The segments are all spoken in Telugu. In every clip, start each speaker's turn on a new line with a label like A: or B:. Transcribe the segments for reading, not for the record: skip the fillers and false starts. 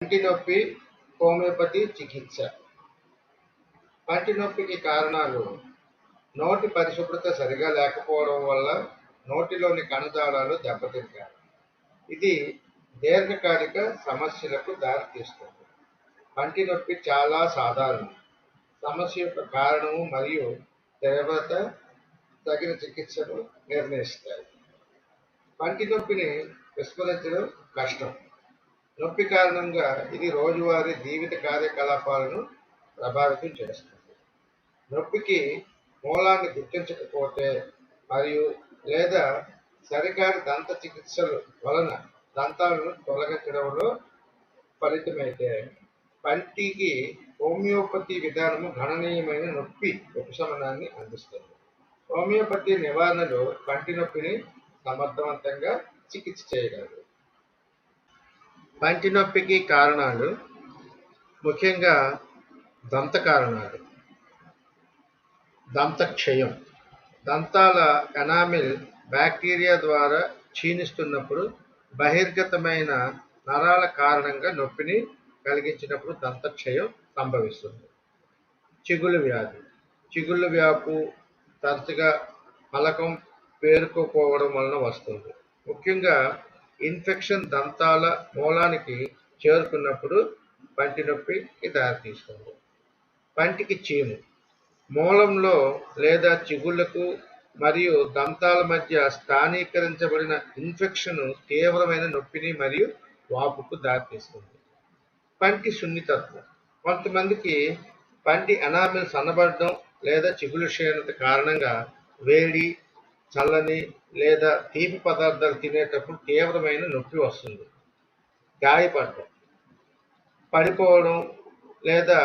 A: పంటి నొప్పి హోమియోపతి చికిత్స. పంటి నొప్పికి కారణాలు నోటి పరిశుభ్రత సరిగా లేకపోవడం వల్ల నోటిలోని కణజాలాలు దెబ్బతింటాయి. ఇది దీర్ఘకాలిక సమస్యలకు దారితీస్తుంది. పంటి నొప్పి చాలా సాధారణం. సమస్య యొక్క కారణము మరియు తీవ్రత తగిన చికిత్సను నిర్ణయిస్తాయి. పంటి నొప్పిని విస్మరించడం కష్టం. నొప్పి కారణంగా ఇది రోజువారీ జీవిత కార్యకలాపాలను ప్రభావితం చేస్తుంది. నొప్పికి మూలాన్ని గుర్తించకపోతే మరియు లేదా సరికాని దంత చికిత్సల వలన దంతాలను తొలగించడంలో ఫలితమైతే పంటికి హోమియోపతి విధానము గణనీయమైన నొప్పి ఉపశమనాన్ని అందిస్తుంది. హోమియోపతి నివారణలో పంటి నొప్పిని సమర్థవంతంగా చికిత్స చేయగలరు. పంటి నొప్పికి కారణాలు ముఖ్యంగా దంత కారణాలు. దంత క్షయం. దంతాల ఎనామిల్ బ్యాక్టీరియా ద్వారా క్షీణిస్తున్నప్పుడు బహిర్గతమైన నరాల కారణంగా నొప్పిని కలిగించినప్పుడు దంత క్షయం సంభవిస్తుంది. చిగుళ్ళు వ్యాధి. చిగుళ్ళు వ్యాపు తరచుగా పలకం పేరుకుపోవడం వలన వస్తుంది. ముఖ్యంగా ఇన్ఫెక్షన్ దంతాల మూలానికి చేరుకున్నప్పుడు పంటి నొప్పికి దారితీస్తుంది. పంటికి చీము. మూలంలో లేదా చిగుళ్లకు మరియు దంతాల మధ్య స్థానీకరించబడిన ఇన్ఫెక్షన్ తీవ్రమైన నొప్పిని మరియు వాపుకు దారితీస్తుంది. పంటి సున్నితత్వం. కొంతమందికి పంటి ఎనామిల్ సన్నబడడం లేదా చిగుళ్ళ క్షీణత కారణంగా వేడి, చల్లని లేదా తీపి పదార్థాలు తినేటప్పుడు తీవ్రమైన నొప్పి వస్తుంది. గాయపడడం. పడిపోవడం లేదా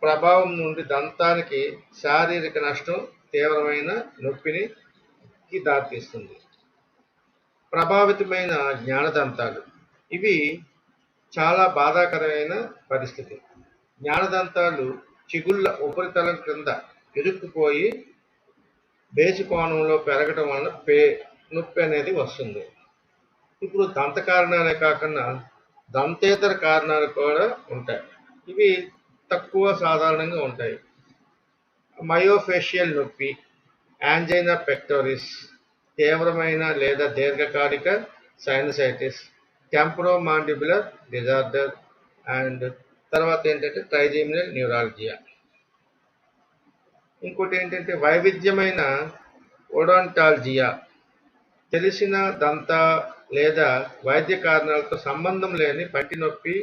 A: ప్రభావం నుండి దంతానికి శారీరక నష్టం తీవ్రమైన నొప్పిని దారితీస్తుంది. ప్రభావితమైన జ్ఞానదంతాలు. ఇవి చాలా బాధాకరమైన పరిస్థితి. జ్ఞానదంతాలు చిగుళ్ళ ఉపరితలం క్రింద ఇరుక్కుపోయి బేసి కోణంలో పెరగడం వలన నొప్పి అనేది వస్తుంది. ఇప్పుడు దంత కారణాలే కాకుండా దంతేతర కారణాలు కూడా ఉంటాయి. ఇవి తక్కువ సాధారణంగా ఉంటాయి. మయోఫేషియల్ నొప్పి, యాంజైనా పెక్టోరిస్, తీవ్రమైన లేదా దీర్ఘకాలిక సైనసైటిస్, టెంపరోమాండిబులర్ డిజార్డర్ అండ్ తర్వాత ఏంటంటే ట్రైజెమినల్ న్యూరాలజియా. ఇంకోటి ఏంటంటే వైవిధ్యమైన ఓడోంటాలజియా. తెలిసిన దంత లేదా వైద్య కారణాలతో సంబంధం లేని పంటి నొప్పి,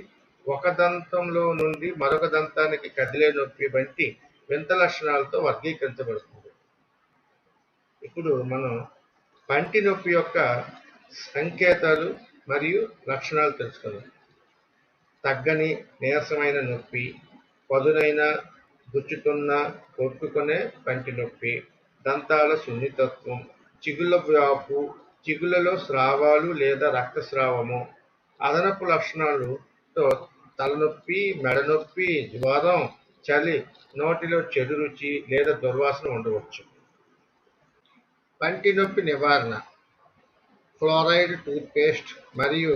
A: ఒక దంతంలో నుండి మరొక దంతానికి కదిలే నొప్పి వంటి వింత లక్షణాలతో వర్గీకరించబడుతుంది. ఇప్పుడు మనం పంటి నొప్పి యొక్క సంకేతాలు మరియు లక్షణాలు తెలుసుకుందాం. తగ్గని నీరసమైన నొప్పి, పదునైన గుచ్చుతున్న కొట్టుకునే పంటి నొప్పి, దంతాల సున్నితత్వం, చిగుళ్ళ వ్యాపు, చిగుళ్ళలో స్రావాలు లేదా రక్తస్రావము. అదనపు లక్షణాలతో తలనొప్పి, మెడనొప్పి, జ్వరం, చలి, నోటిలో చెడు రుచి లేదా దుర్వాసన ఉండవచ్చు. పంటి నొప్పి నివారణ. ఫ్లోరైడ్ టూత్ పేస్ట్ మరియు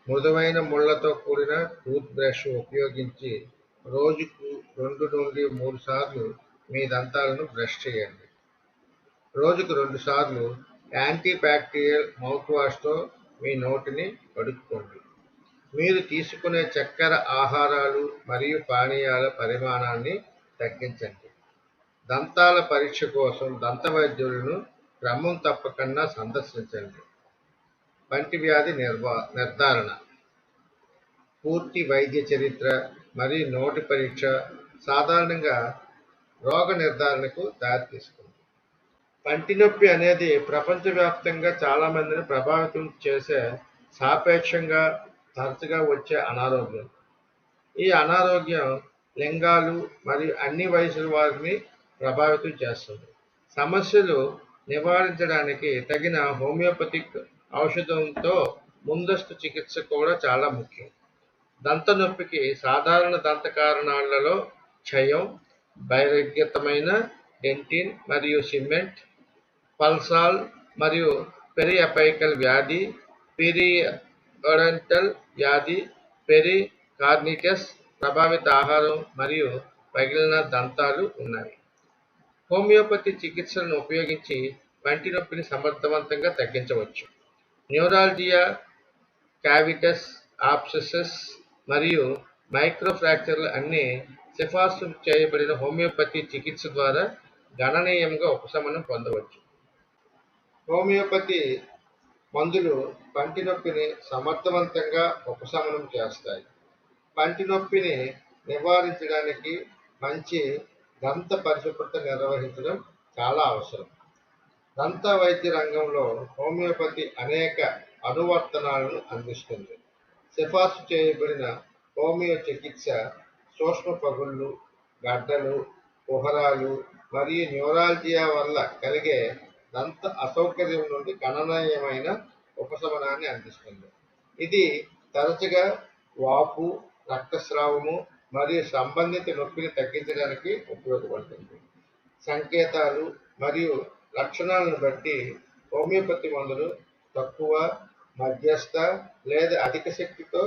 A: మృదువైన ముళ్లతో కూడిన టూత్ బ్రష్ ఉపయోగించి రోజుకు 2 నుండి 3 సార్లు మీ దంతాలను బ్రష్ చేయండి. రోజుకు 2 సార్లు యాంటీ బ్యాక్టీరియల్ మౌత్ వాష్తో మీ నోటిని కడుక్కోండి. మీరు తీసుకునే చక్కెర ఆహారాలు మరియు పానీయాల పరిమాణాన్ని తగ్గించండి. దంతాల పరీక్ష కోసం దంత వైద్యులను క్రమం తప్పకుండా సందర్శించండి. పంటి వ్యాధి నిర్ధారణ. పూర్తి వైద్య చరిత్ర మరియు నోటి పరీక్ష సాధారణంగా రోగ నిర్ధారణకు దారితీస్తుంది. పంటి నొప్పి అనేది ప్రపంచవ్యాప్తంగా చాలా మందిని ప్రభావితం చేసే సాపేక్షంగా తరచుగా వచ్చే అనారోగ్యం. ఈ అనారోగ్యం లింగాలు మరియు అన్ని వయసుల వారిని ప్రభావితం చేస్తుంది. సమస్యలు నివారించడానికి తగిన హోమియోపతిక్ ఔషధంతో ముందస్తు చికిత్స కూడా చాలా ముఖ్యం. దంత నొప్పికి సాధారణ దంత కారణాలలో క్షయం, బహిర్గతమైన డెంటిన్ మరియు సిమెంట్, పల్సాల్ మరియు పెరిఅపైకల్ వ్యాధి, పెరియోడెంటల్ వ్యాధి, కార్నిటస్, ప్రభావిత ఆహారం మరియు పగిలిన దంతాలు ఉన్నాయి. హోమియోపతి చికిత్సలను ఉపయోగించి పంటి నొప్పిని సమర్థవంతంగా తగ్గించవచ్చు. న్యూరాలజియా, కావిటస్, ఆబ్సెసెస్ మరియు మైక్రోఫ్రాక్చర్లు అన్ని సిఫార్సు చేయబడిన హోమియోపతి చికిత్స ద్వారా గణనీయంగా ఉపశమనం పొందవచ్చు. హోమియోపతి మందులు పంటి నొప్పిని సమర్థవంతంగా ఉపశమనం చేస్తాయి. పంటి నొప్పిని నివారించడానికి మంచి దంత పరిశుభ్రత నిర్వహించడం చాలా అవసరం. దంత వైద్య రంగంలో హోమియోపతి అనేక అనువర్తనాలను అందిస్తుంది. సిఫార్సు చేయబడిన హోమియో చికిత్స సూక్ష్మ పగుళ్ళు, గడ్డలు, కుహరాలు మరియు న్యూరాలజియా వల్ల కలిగే దంత అసౌకర్యం నుండి గణనీయమైన ఉపశమనాన్ని అందిస్తుంది. ఇది తరచుగా వాపు, రక్తస్రావము మరియు సంబంధిత నొప్పిని తగ్గించడానికి ఉపయోగపడుతుంది. సంకేతాలు మరియు లక్షణాలను బట్టి హోమియోపతి మందులు తక్కువ, మధ్యస్థ లేదా అధిక శక్తితో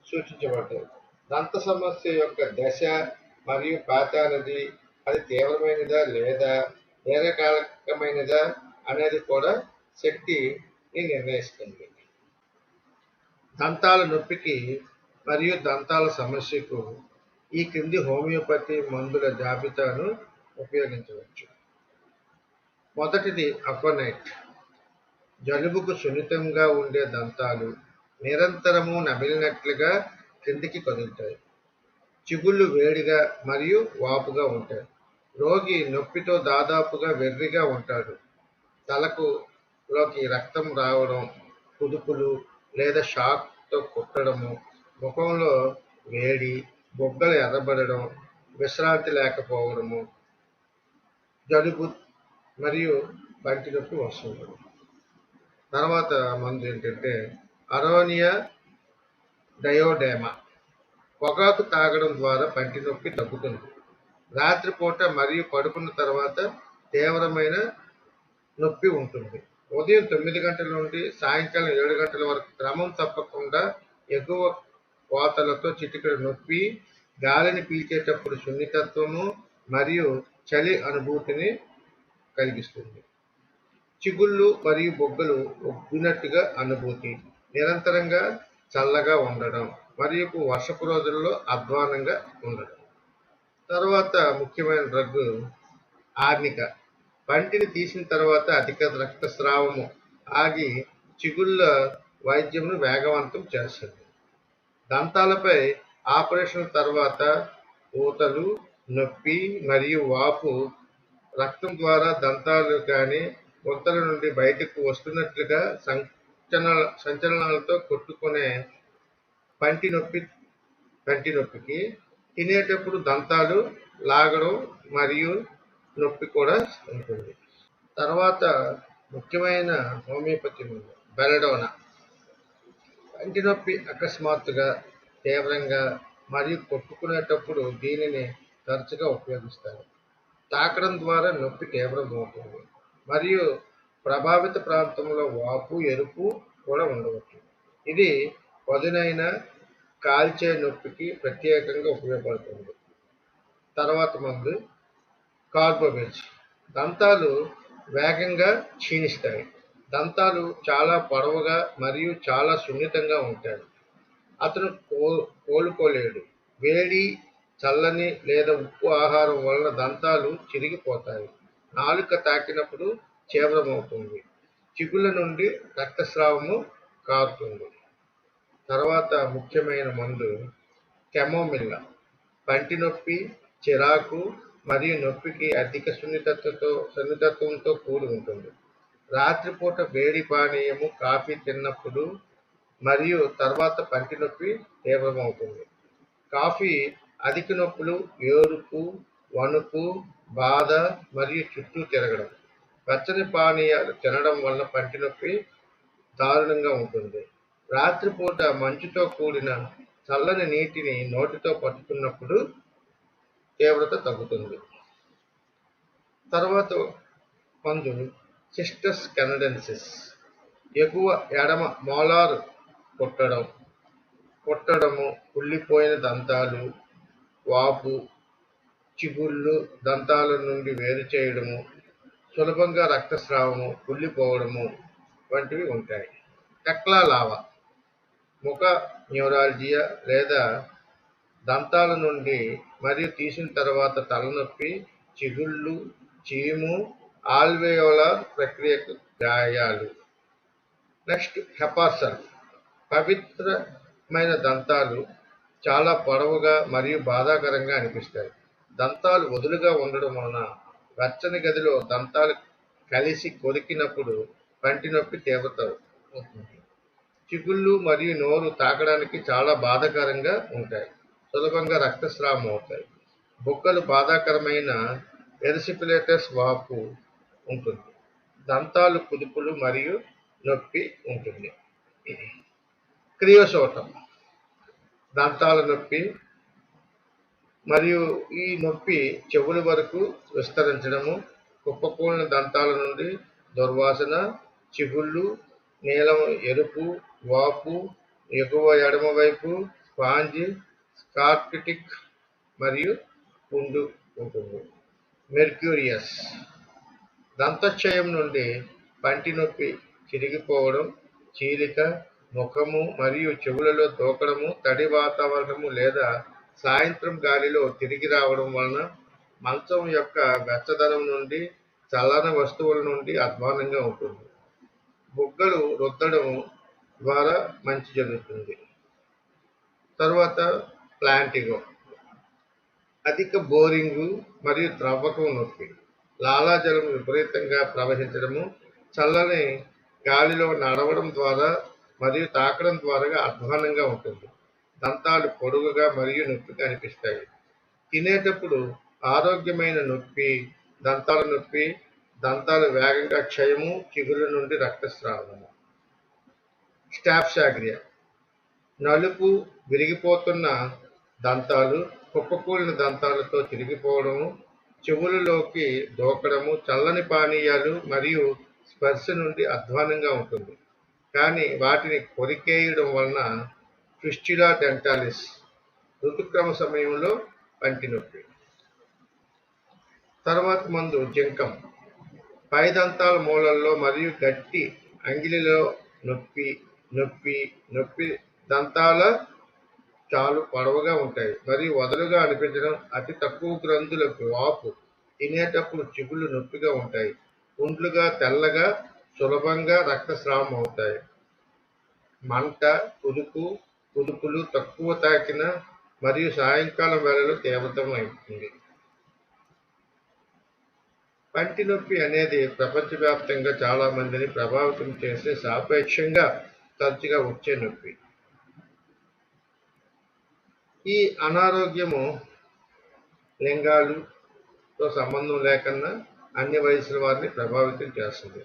A: సూచించబడ్డాయి. దంత సమస్య యొక్క దశ మరియు పాథాలజీ, అది తీవ్రమైనదా లేదా దీర్ఘకాలికమైనదా అనేది కూడా శక్తిని నిర్ణయిస్తుంది. దంతాల నొప్పికి మరియు దంతాల సమస్యకు ఈ క్రింది హోమియోపతి మందుల జాబితాను ఉపయోగించవచ్చు. మొదటిది అకోనైట్. జలుబుకు సున్నితంగా ఉండే దంతాలు నిరంతరము నమిలినట్లుగా క్రిందికి కదులుతాయి. చిగుళ్ళు వేడిగా మరియు వాపుగా ఉంటాయి. రోగి నొప్పితో దాదాపుగా వెర్రిగా ఉంటాడు. తలలోకి రక్తం రావడం, కుదుపులు లేదా షాక్తో కుట్టడము, ముఖంలో వేడి, బొగ్గలు ఎర్రబడడం, విశ్రాంతి లేకపోవడము, జలుబు మరియు పంటి నొప్పి వస్తుంది. తర్వాత మందు ఏంటంటే అరోనియా డయోడేమా. పొగాకు తాగడం ద్వారా పంటి నొప్పి తగ్గుతుంది. రాత్రిపూట మరియు పడుకున్న తర్వాత తీవ్రమైన నొప్పి ఉంటుంది. ఉదయం 9 గంటల నుండి సాయంకాలం 7 గంటల వరకు క్రమం తప్పకుండా ఎగువ కోతలతో చిటికెడు నొప్పి, గాలిని పీల్చేటప్పుడు సున్నితత్వము మరియు చలి అనుభూతిని కలిగిస్తుంది. చిగుళ్ళు మరియు బొగ్గలు ఉబ్బినట్టుగా అనుభూతి, నిరంతరంగా చల్లగా ఉండడం మరియు వర్షపు రోజుల్లో అధ్వానంగా ఉండడం. తర్వాత ముఖ్యమైన డ్రగ్ ఆర్నిక. పంటిని తీసిన తర్వాత అధిక రక్తస్రావము ఆగి చిగుళ్ళ వైద్యమును వేగవంతం చేస్తుంది. దంతాలపై ఆపరేషన్ తర్వాత ఊతలు, నొప్పి మరియు వాపు రక్తం ద్వారా దంతాలు కానీ గుంతల నుండి బయటకు వస్తున్నట్లుగా సంచలనాలతో కొట్టుకునే పంటి నొప్పికి తినేటప్పుడు దంతాలు లాగడం మరియు నొప్పి కూడా ఉంటుంది. తర్వాత ముఖ్యమైన హోమియోపతి మందు బెలడోనా. పంటి నొప్పి అకస్మాత్తుగా, తీవ్రంగా మరియు కొట్టుకునేటప్పుడు దీనిని తరచుగా ఉపయోగిస్తారు. తాకడం ద్వారా నొప్పి తీవ్రమవుతుంది మరియు ప్రభావిత ప్రాంతంలో వాపు, ఎరుపు కూడా ఉండవచ్చు. ఇది పదునైన, కాల్చే నొప్పికి ప్రత్యేకంగా ఉపయోగపడుతుంది. తర్వాత మందు కార్బోవిజ్. దంతాలు వేగంగా క్షీణిస్తాయి. దంతాలు చాలా పొడవుగా మరియు చాలా సున్నితంగా ఉంటాయి. అతను కోలుకోలేడు. వేడి, చల్లని లేదా ఉప్పు ఆహారం వలన దంతాలు చిరిగిపోతాయి. నాలుక తాకినప్పుడు తీవ్రమవుతుంది. చిగుళ్ళ నుండి రక్తస్రావము కారుతుంది. తర్వాత ముఖ్యమైన మందు కెమోమిల్లా. పంటి నొప్పి, చిరాకు మరియు నొప్పికి అధిక సున్నితత్వంతో కూడి ఉంటుంది. రాత్రిపూట వేడి పానీయము, కాఫీ తిన్నప్పుడు మరియు తర్వాత పంటి నొప్పి తీవ్రమవుతుంది. కాఫీ అధిక నొప్పులు, ఏడుపు, వణుకు, బాధ మరియు చుట్టూ తిరగడం. వెచ్చని పానీయాలు తినడం వలన పంటి నొప్పి దారుణంగా ఉంటుంది. రాత్రిపూట మంచుతో కూడిన చల్లని నీటిని నోటితో పట్టుకున్నప్పుడు తీవ్రత తగ్గుతుంది. తర్వాత మందు సిస్టస్ కెనడెన్సిస్. ఎగువ ఎడమ మోలార్ కుట్టడం, కుట్టడము, కుళ్ళిపోయిన దంతాలు, వాపు, చిగుళ్ళు దంతాల నుండి వేరు చేయడము, సులభంగా రక్తస్రావము, కుళ్ళిపోవడము వంటివి ఉంటాయి. టెక్లా లావా ముఖ న్యూరాలజియా లేదా దంతాల నుండి మరియు తీసిన తర్వాత తలనొప్పి, చిగుళ్ళు, చీము, ఆల్వేయోలార్ ప్రక్రియకు గాయాలు. నెక్స్ట్ హెపార్సల్ పవిత్రమైన దంతాలు చాలా పొడవుగా మరియు బాధాకరంగా అనిపిస్తాయి. దంతాలు వదులుగా ఉండడం వలన వెచ్చని గదిలో దంతాలు కలిసి కొరికినప్పుడు పంటి నొప్పి తీవ్రత అవుతుంది. చిగుళ్ళు మరియు నోరు తాకడానికి చాలా బాధాకరంగా ఉంటాయి. సులభంగా రక్తస్రావం అవుతాయి. బుగ్గలు బాధాకరమైన ఎరిసిపిలేటస్ వాపు ఉంటుంది. దంతాలు కుదుపులు మరియు నొప్పి ఉంటుంది. క్రియోసోటం దంతాల నొప్పి మరియు ఈ నొప్పి చెవుల వరకు విస్తరించడము, కుప్పకూలిన దంతాల నుండి దుర్వాసన, చిగుళ్ళు, నీలం ఎరుపు, వాపు, ఎగువ ఎడమవైపు స్పాంజి, స్కార్పిటిక్ మరియు పుండు ఉంటుంది. మెర్క్యూరియస్ దంతక్షయం నుండి పంటి నొప్పి, చిరిగిపోవడం, చీలిక, ముఖము మరియు చెవులలో దూకడము, తడి వాతావరణము లేదా సాయంత్రం గాలిలో తిరిగి రావడం వలన మంచం యొక్క వెచ్చదనం నుండి చల్లని వస్తువుల నుండి అధ్వానంగా ఉంటుంది. బుగ్గలు రుద్దడం ద్వారా మంచి జరుగుతుంది. తర్వాత ప్లాంటిగో అధిక బోరింగు మరియు త్రవ్వకం నొప్పి, లాలాజలం విపరీతంగా ప్రవహించడము, చల్లని గాలిలో నడవడం ద్వారా మరియు తాకడం ద్వారా అధ్వానంగా ఉంటుంది. దంతాలు పొడుగుగా మరియు నొప్పిగా అనిపిస్తాయి. తినేటప్పుడు ఆరోగ్యమైన నొప్పి, దంతాల నొప్పి, దంతాలు వేగంగా క్షయము, చిగుళ్ళ నుండి రక్తస్రావము. స్టాఫ్సాగ్రియా నలుపు, విరిగిపోతున్న దంతాలు, కుప్పకూలిన దంతాలతో తిరిగిపోవడము, చెవులలోకి దూకడము, చల్లని పానీయాలు మరియు స్పర్శ నుండి అధ్వానంగా ఉంటుంది. కానీ వాటిని కొరికేయడం వలన ఫిస్టులా డెంటాలిస్ ఋతుక్రమ సమయంలో పంటి నొప్పి. తర్వాత మందు జంకం పై దంతాల మూలల్లో మరియు గట్టి అంగిలిలో నొప్పి నొప్పి నొప్పి దంతాల చాలు పొడవుగా ఉంటాయి మరియు వదలుగా అనిపించడం, అతి తక్కువ గ్రంథులకు వాపు, తినేటప్పుడు చిగుళ్ళు నొప్పిగా ఉంటాయి, పుండ్లుగా తెల్లగా, సులభంగా రక్తస్రావం అవుతాయి. మంట, కుదుపులు తక్కువ తాకిన మరియు సాయంకాలం వేళలో తీవ్రతమవుతుంది. పంటి నొప్పి అనేది ప్రపంచవ్యాప్తంగా చాలా మందిని ప్రభావితం చేసే సాపేక్షంగా తరచుగా వచ్చే నొప్పి. ఈ అనారోగ్యము లింగాలతో సంబంధం లేకుండా అన్ని వయసుల వారిని ప్రభావితం చేస్తుంది.